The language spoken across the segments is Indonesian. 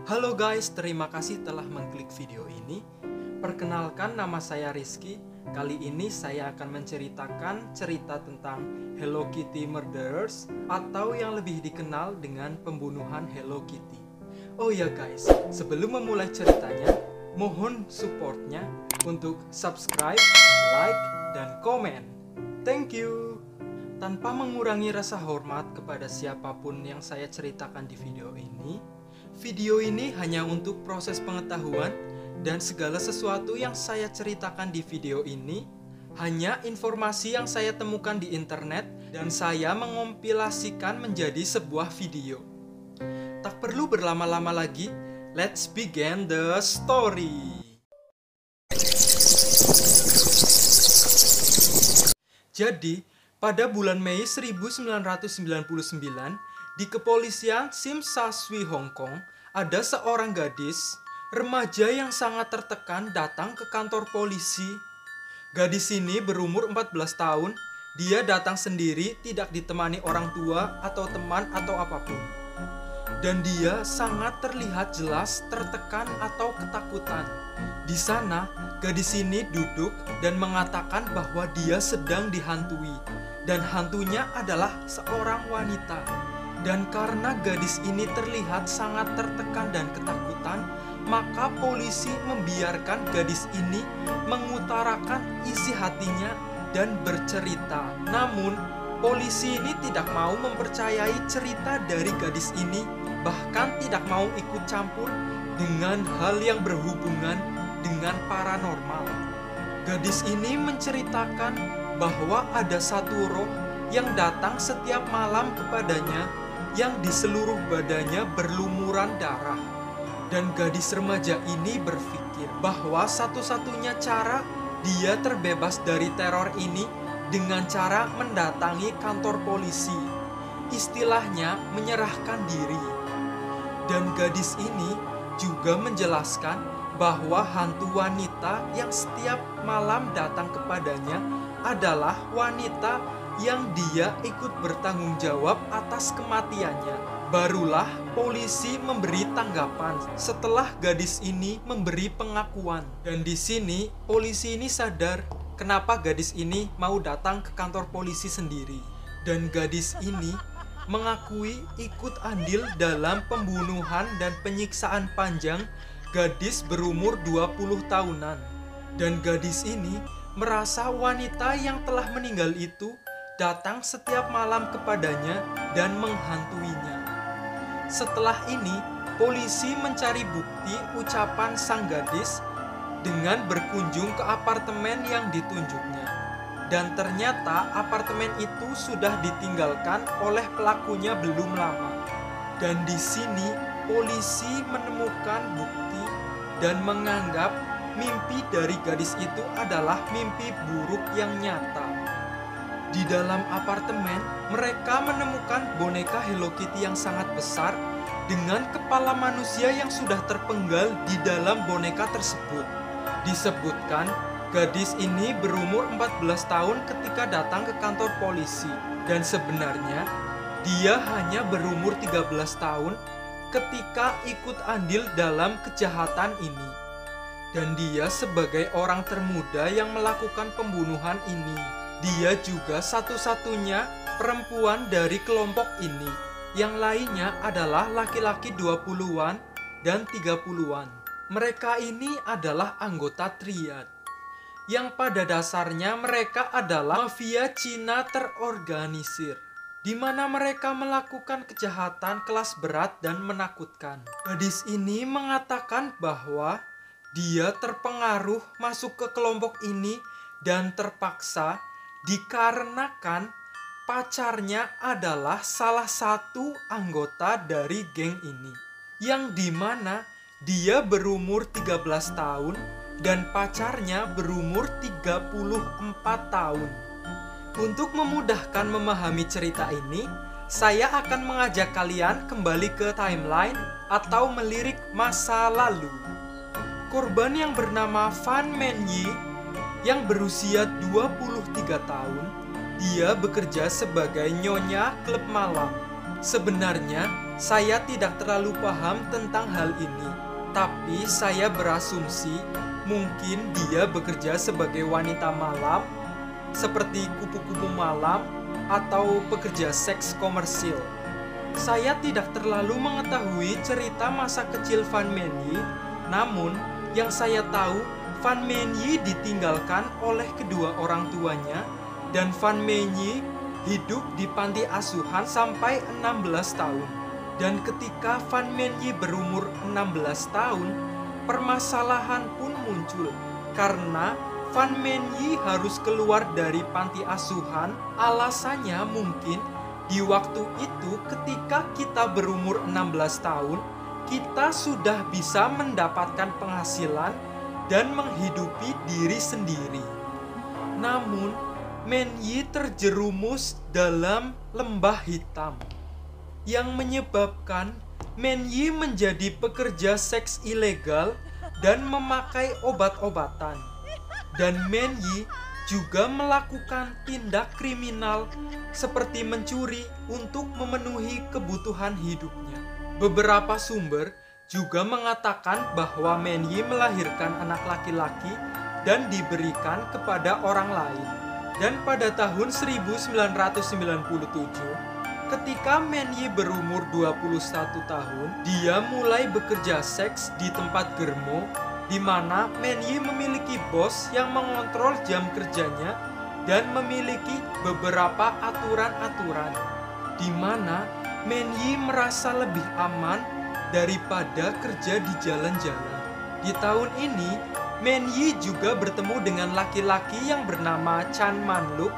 Halo guys, terima kasih telah mengklik video ini. Perkenalkan, nama saya Rizky. Kali ini saya akan menceritakan cerita tentang Hello Kitty Murderers, atau yang lebih dikenal dengan pembunuhan Hello Kitty. Oh ya guys, sebelum memulai ceritanya, mohon supportnya untuk subscribe, like, dan komen. Thank you. Tanpa mengurangi rasa hormat kepada siapapun yang saya ceritakan di video ini hanya untuk proses pengetahuan, dan segala sesuatu yang saya ceritakan di video ini hanya informasi yang saya temukan di internet dan saya mengompilasikan menjadi sebuah video. Tak perlu berlama-lama lagi, let's begin the story. Jadi, pada bulan Mei 1999, di kepolisian Tsim Sha Tsui, Hong Kong, ada seorang gadis remaja yang sangat tertekan datang ke kantor polisi. Gadis ini berumur 14 tahun, dia datang sendiri, tidak ditemani orang tua atau teman atau apapun. Dan dia sangat terlihat jelas tertekan atau ketakutan. Di sana, gadis ini duduk dan mengatakan bahwa dia sedang dihantui. Dan hantunya adalah seorang wanita. Dan karena gadis ini terlihat sangat tertekan dan ketakutan, maka polisi membiarkan gadis ini mengutarakan isi hatinya dan bercerita. Namun, polisi ini tidak mau mempercayai cerita dari gadis ini, bahkan tidak mau ikut campur dengan hal yang berhubungan dengan paranormal. Gadis ini menceritakan bahwa ada satu roh yang datang setiap malam kepadanya, yang di seluruh badannya berlumuran darah. Dan gadis remaja ini berpikir bahwa satu-satunya cara dia terbebas dari teror ini dengan cara mendatangi kantor polisi. Istilahnya menyerahkan diri. Dan gadis ini juga menjelaskan bahwa hantu wanita yang setiap malam datang kepadanya adalah wanita yang dia ikut bertanggung jawab atas kematiannya. Barulah polisi memberi tanggapan setelah gadis ini memberi pengakuan. Dan di sini polisi ini sadar kenapa gadis ini mau datang ke kantor polisi sendiri. Dan gadis ini mengakui ikut andil dalam pembunuhan dan penyiksaan panjang gadis berumur 20 tahunan. Dan gadis ini merasa wanita yang telah meninggal itu datang setiap malam kepadanya dan menghantuinya. Setelah ini, polisi mencari bukti ucapan sang gadis dengan berkunjung ke apartemen yang ditunjuknya. Dan ternyata apartemen itu sudah ditinggalkan oleh pelakunya belum lama. Dan di sini polisi menemukan bukti dan menganggap mimpi dari gadis itu adalah mimpi buruk yang nyata. Di dalam apartemen, mereka menemukan boneka Hello Kitty yang sangat besar dengan kepala manusia yang sudah terpenggal di dalam boneka tersebut. Disebutkan, gadis ini berumur 14 tahun ketika datang ke kantor polisi. Dan sebenarnya, dia hanya berumur 13 tahun ketika ikut andil dalam kejahatan ini. Dan dia sebagai orang termuda yang melakukan pembunuhan ini. Dia juga satu-satunya perempuan dari kelompok ini. Yang lainnya adalah laki-laki 20-an dan 30-an. Mereka ini adalah anggota triad, yang pada dasarnya mereka adalah mafia Cina terorganisir, di mana mereka melakukan kejahatan kelas berat dan menakutkan. Gadis ini mengatakan bahwa dia terpengaruh masuk ke kelompok ini dan terpaksa dikarenakan pacarnya adalah salah satu anggota dari geng ini, yang dimana dia berumur 13 tahun dan pacarnya berumur 34 tahun. Untuk memudahkan memahami cerita ini, saya akan mengajak kalian kembali ke timeline atau melirik masa lalu. Korban yang bernama Fan Men-yi yang berusia 23 tahun, dia bekerja sebagai nyonya klub malam. Sebenarnya, saya tidak terlalu paham tentang hal ini, tapi saya berasumsi mungkin dia bekerja sebagai wanita malam, seperti kupu-kupu malam atau pekerja seks komersil. Saya tidak terlalu mengetahui cerita masa kecil Van Menyi, namun yang saya tahu, Van Menyi ditinggalkan oleh kedua orang tuanya dan Van Menyi hidup di panti asuhan sampai 16 tahun. Dan ketika Van Menyi berumur 16 tahun, permasalahan pun muncul karena Van Menyi harus keluar dari panti asuhan. Alasannya mungkin di waktu itu ketika kita berumur 16 tahun, kita sudah bisa mendapatkan penghasilan dan menghidupi diri sendiri. Namun, Menyi terjerumus dalam lembah hitam yang menyebabkan Menyi menjadi pekerja seks ilegal dan memakai obat-obatan. Dan Menyi juga melakukan tindak kriminal seperti mencuri untuk memenuhi kebutuhan hidupnya. Beberapa sumber juga mengatakan bahwa Menyi melahirkan anak laki-laki dan diberikan kepada orang lain. Dan pada tahun 1997, ketika Menyi berumur 21 tahun, dia mulai bekerja seks di tempat germo, di mana Menyi memiliki bos yang mengontrol jam kerjanya dan memiliki beberapa aturan-aturan, di mana Menyi merasa lebih aman daripada kerja di jalan-jalan. Di tahun ini, Menyi juga bertemu dengan laki-laki yang bernama Chan Man-luk.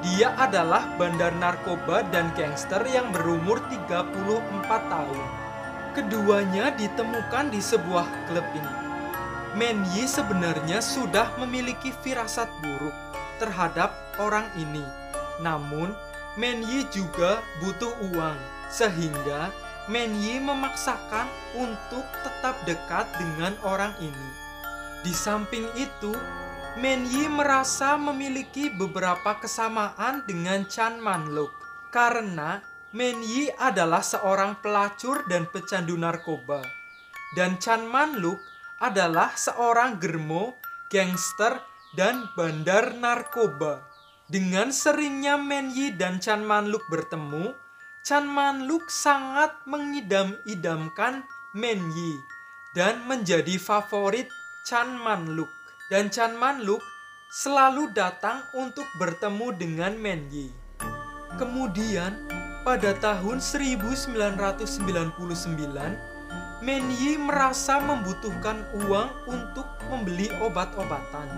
Dia adalah bandar narkoba dan gangster yang berumur 34 tahun. Keduanya ditemukan di sebuah klub ini. Menyi sebenarnya sudah memiliki firasat buruk terhadap orang ini. Namun, Menyi juga butuh uang, sehingga Menyi memaksakan untuk tetap dekat dengan orang ini. Di samping itu, Menyi merasa memiliki beberapa kesamaan dengan Chan Man-luk karena Menyi adalah seorang pelacur dan pecandu narkoba, dan Chan Man-luk adalah seorang germo, gangster, dan bandar narkoba. Dengan seringnya Menyi dan Chan Man-luk bertemu, Chan Man-luk sangat mengidam-idamkan Menyi dan menjadi favorit Chan Man-luk. Dan Chan Man-luk selalu datang untuk bertemu dengan Menyi. Kemudian pada tahun 1999, Menyi merasa membutuhkan uang untuk membeli obat-obatan.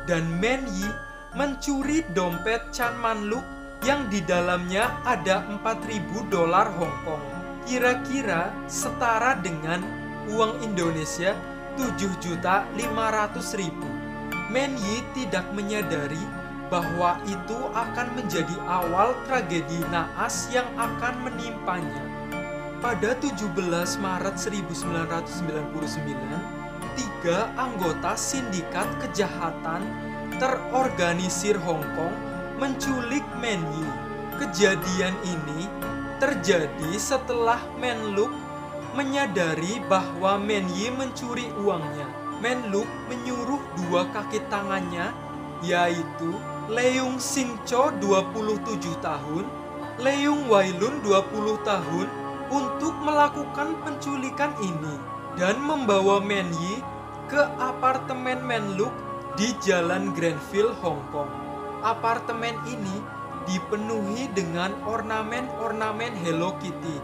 Dan Menyi mencuri dompet Chan Man-luk yang di dalamnya ada 4.000 dolar Hong Kong. Kira-kira setara dengan uang Indonesia 7.500.000. Menyi tidak menyadari bahwa itu akan menjadi awal tragedi naas yang akan menimpanya. Pada 17 Maret 1999, 3 anggota sindikat kejahatan terorganisir Hong Kong menculik Menyi. Kejadian ini terjadi setelah Man-luk menyadari bahwa Menyi mencuri uangnya. Man-luk menyuruh 2 kaki tangannya, yaitu Leung Sing-cho 27 tahun, Leung Wailun 20 tahun, untuk melakukan penculikan ini dan membawa Menyi ke apartemen Man-luk di Jalan Granville, Hong Kong. Apartemen ini dipenuhi dengan ornamen-ornamen Hello Kitty,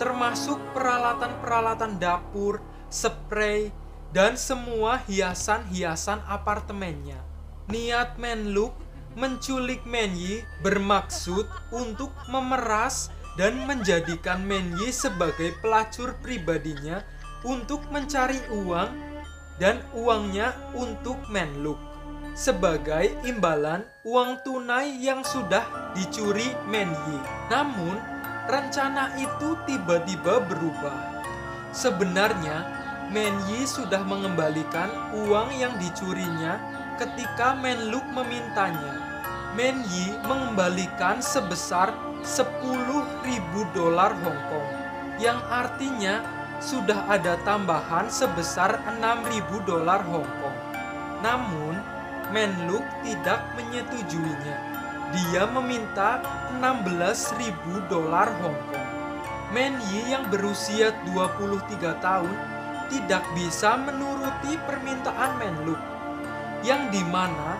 termasuk peralatan-peralatan dapur, spray, dan semua hiasan-hiasan apartemennya. Niat Man-luk menculik Menyi bermaksud untuk memeras dan menjadikan Menyi sebagai pelacur pribadinya untuk mencari uang dan uangnya untuk Man-luk sebagai imbalan uang tunai yang sudah dicuri Menyi. Namun, rencana itu tiba-tiba berubah. Sebenarnya, Menyi sudah mengembalikan uang yang dicurinya ketika Man-luk memintanya. Men Yi mengembalikan sebesar 10.000 dolar Hong Kong, yang artinya sudah ada tambahan sebesar 6.000 dolar Hong Kong. Namun, Menluk tidak menyetujuinya. Dia meminta 16.000 dolar Hong Kong. Men Yi yang berusia 23 tahun tidak bisa menuruti permintaan Menluk, yang dimana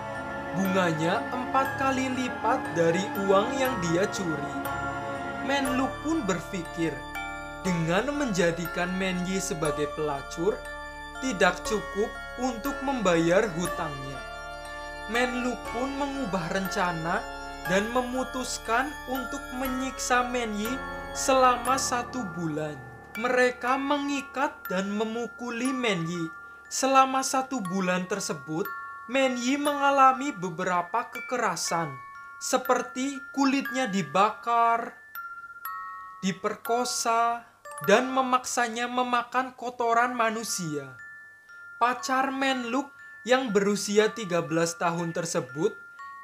bunganya 4 kali lipat dari uang yang dia curi. Menluk pun berpikir, dengan menjadikan Men Yi sebagai pelacur, tidak cukup untuk membayar hutangnya. Menluk pun mengubah rencana dan memutuskan untuk menyiksa Men Yi selama 1 bulan. Mereka mengikat dan memukuli Men Yi. Selama 1 bulan tersebut, Men Yi mengalami beberapa kekerasan, seperti kulitnya dibakar, diperkosa, dan memaksanya memakan kotoran manusia. Pacar Menluk yang berusia 13 tahun tersebut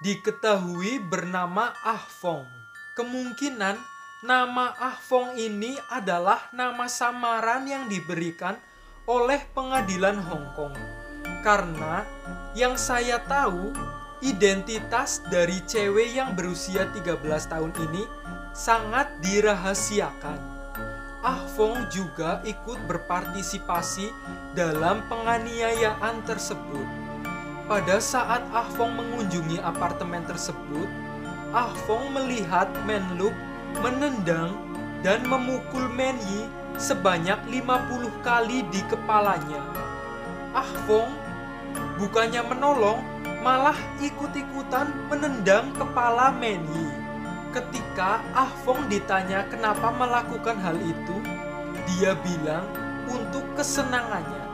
diketahui bernama Ah Fong. Kemungkinan nama Ah Fong ini adalah nama samaran yang diberikan oleh pengadilan Hong Kong. Karena yang saya tahu, identitas dari cewek yang berusia 13 tahun ini sangat dirahasiakan. Ah Fong juga ikut berpartisipasi dalam penganiayaan tersebut. Pada saat Ah Fong mengunjungi apartemen tersebut, Ah Fong melihat Menluk menendang dan memukul Men Yi sebanyak 50 kali di kepalanya. Ah Fong bukannya menolong, malah ikut-ikutan menendang kepala Men Yi. Ketika Ah Fong ditanya kenapa melakukan hal itu, dia bilang untuk kesenangannya.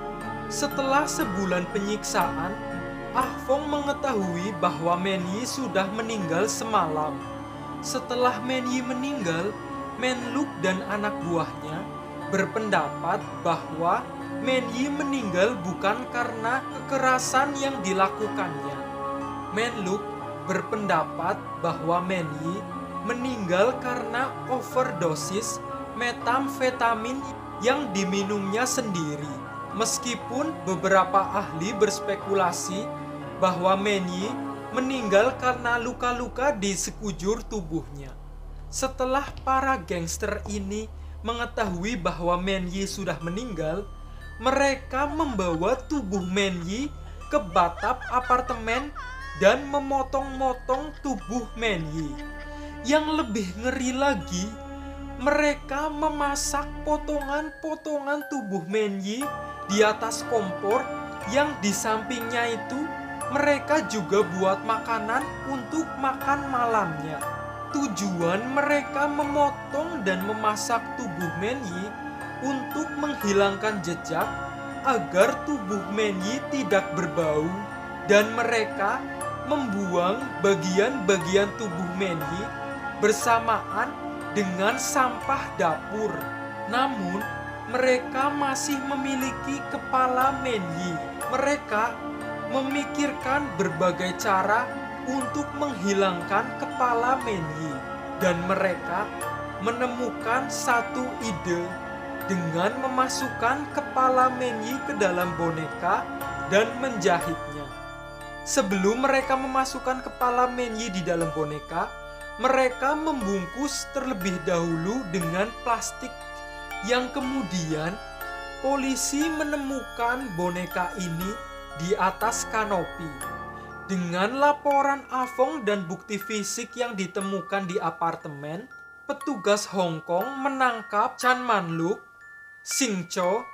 Setelah sebulan penyiksaan, Ah Fong mengetahui bahwa Men Yi sudah meninggal semalam. Setelah Men Yi meninggal, Menluk dan anak buahnya berpendapat bahwa Men Yi meninggal bukan karena kekerasan yang dilakukannya. Menluk berpendapat bahwa Men Yi meninggal karena overdosis metamfetamin yang diminumnya sendiri. Meskipun beberapa ahli berspekulasi bahwa Men Yi meninggal karena luka-luka di sekujur tubuhnya. Setelah para gangster ini mengetahui bahwa Men Yi sudah meninggal, mereka membawa tubuh Men Yi ke batap apartemen dan memotong-motong tubuh Men Yi. Yang lebih ngeri lagi, mereka memasak potongan-potongan tubuh Men Yi di atas kompor yang di sampingnya itu mereka juga buat makanan untuk makan malamnya. Tujuan mereka memotong dan memasak tubuh Men Yi untuk menghilangkan jejak agar tubuh Men Yi tidak berbau, dan mereka membuang bagian-bagian tubuh Men Yi bersamaan dengan sampah dapur. Namun mereka masih memiliki kepala Men Yi. Mereka memikirkan berbagai cara untuk menghilangkan kepala Men Yi, dan mereka menemukan satu ide dengan memasukkan kepala Men Yi ke dalam boneka dan menjahitnya. Sebelum mereka memasukkan kepala Men Yi di dalam boneka, mereka membungkus terlebih dahulu dengan plastik, yang kemudian polisi menemukan boneka ini di atas kanopi. Dengan laporan Ah Fong dan bukti fisik yang ditemukan di apartemen, petugas Hong Kong menangkap Chan Man-luk, Sing Cho,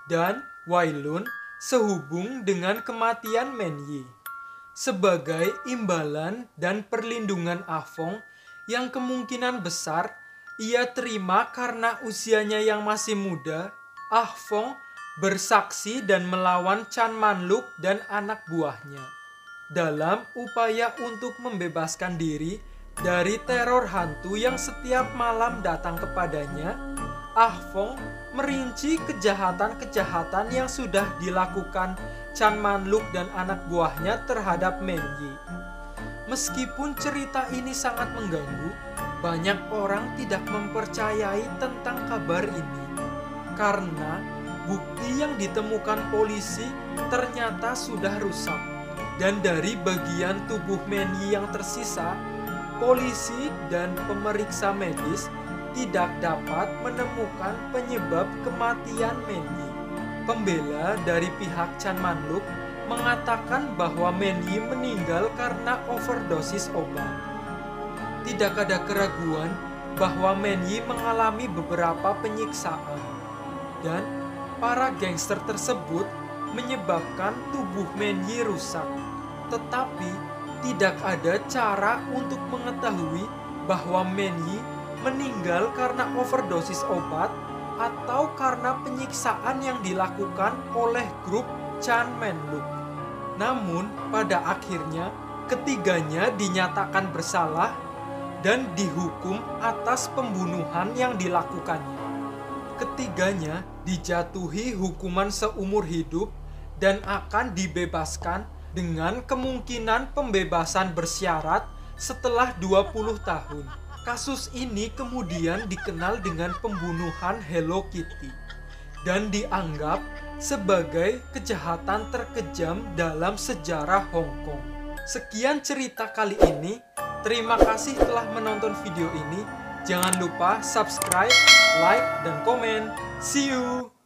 dan Wai Lun sehubung dengan kematian Men Yi. Sebagai imbalan dan perlindungan Ah Fong yang kemungkinan besar ia terima karena usianya yang masih muda, Ah Fong bersaksi dan melawan Chan Man-luk dan anak buahnya. Dalam upaya untuk membebaskan diri dari teror hantu yang setiap malam datang kepadanya, Ah Fong merinci kejahatan-kejahatan yang sudah dilakukan Chan Man-luk dan anak buahnya terhadap Men Yi. Meskipun cerita ini sangat mengganggu, banyak orang tidak mempercayai tentang kabar ini. Karena bukti yang ditemukan polisi ternyata sudah rusak. Dan dari bagian tubuh Manny yang tersisa, polisi dan pemeriksa medis tidak dapat menemukan penyebab kematian Manny. Pembela dari pihak Chan Man-luk mengatakan bahwa Manny meninggal karena overdosis obat. Tidak ada keraguan bahwa Manny mengalami beberapa penyiksaan, dan para gangster tersebut menyebabkan tubuh Manny rusak. Tetapi tidak ada cara untuk mengetahui bahwa Manny meninggal karena overdosis obat atau karena penyiksaan yang dilakukan oleh grup Chan Man-luk. Namun pada akhirnya ketiganya dinyatakan bersalah dan dihukum atas pembunuhan yang dilakukannya. Ketiganya dijatuhi hukuman seumur hidup dan akan dibebaskan dengan kemungkinan pembebasan bersyarat setelah 20 tahun. Kasus ini kemudian dikenal dengan pembunuhan Hello Kitty dan dianggap sebagai kejahatan terkejam dalam sejarah Hong Kong. Sekian cerita kali ini. Terima kasih telah menonton video ini. Jangan lupa subscribe, like, dan komen. See you!